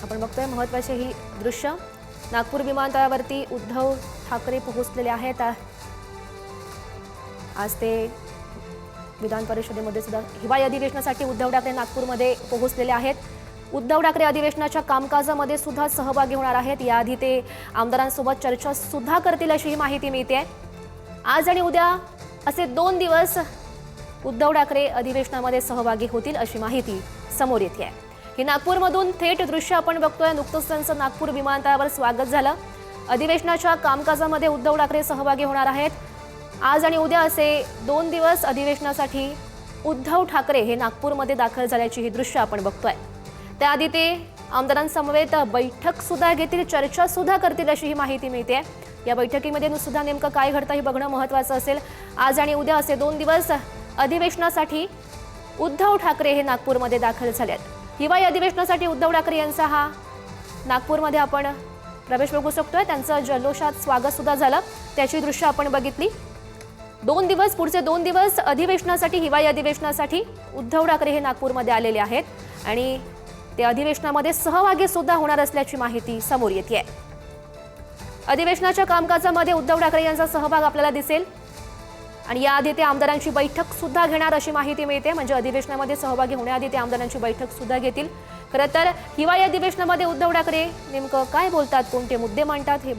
आपण बघतोय महत्त्वाचे ही दृश्य। नागपूर विमानतळावरती उद्धव ठाकरे पोहोचलेले आहेत। आज ते विधान परिषदेमध्ये सुद्धा हिवाळी अधिवेशनासाठी उद्धव ठाकरे नागपूरमध्ये पोहोचलेले आहेत। उद्धव ठाकरे अधिवेशनाच्या कामकाजामध्ये सुद्धा सहभागी होणार आहेत। याआधी ते आमदारांसोबत चर्चा सुद्धा करतील अशी ही माहिती मिळते। आज आणि उद्या असे 2 दिवस उद्धव ठाकरे अधिवेशनामध्ये सहभागी होतील अशी माहिती समोर येते आहे। ही नागपूरमधून थेट दृश्य आपण बघतोय। नुकतंच त्यांचं नागपूर विमानतळावर स्वागत झालं। अधिवेशनाच्या कामकाजामध्ये उद्धव ठाकरे सहभागी होणार आहेत। आज आणि उद्या असे 2 दिवस अधिवेशनासाठी उद्धव ठाकरे हे नागपूरमध्ये दाखल झाल्याची ही दृश्य आपण बघतोय। त्याआधी ते आमदारांसमवेत बैठक सुद्धा घेतील, चर्चा सुद्धा करतील अशी ही माहिती मिळते। या बैठकीमध्ये सुद्धा नेमकं काय घडतं हे बघणं महत्त्वाचं असेल। आज आणि उद्या असे 2 दिवस अधिवेशनासाठी उद्धव ठाकरे हे नागपूरमध्ये दाखल झाले आहेत। हिवाळी अधिवेशनासाठी उद्धव ठाकरे यांचा हा नागपूरमध्ये आपण प्रवेश बघू शकतोय। त्यांचं जल्लोषात स्वागत सुद्धा झालं, त्याची दृश्य आपण बघितली। 2 दिवस पुढचे 2 दिवस अधिवेशनासाठी, हिवाळी अधिवेशनासाठी उद्धव ठाकरे हे नागपूरमध्ये आलेले आहेत आणि ते अधिवेशनामध्ये सहभागी सुद्धा होणार असल्याची माहिती समोर येते आहे। अधिवेशनाच्या कामकाजामध्ये उद्धव ठाकरे यांचा सहभाग आपल्याला दिसेल आणि याआधी ते आमदारांची बैठक सुद्धा घेणार अशी माहिती मिळते। म्हणजे अधिवेशनामध्ये सहभागी होण्याआधी ते आमदारांची बैठक सुद्धा घेतील। खरं तर हिवाळी अधिवेशनामध्ये उद्धव ठाकरे नेमकं काय बोलतात, कोणते मुद्दे मांडतात हे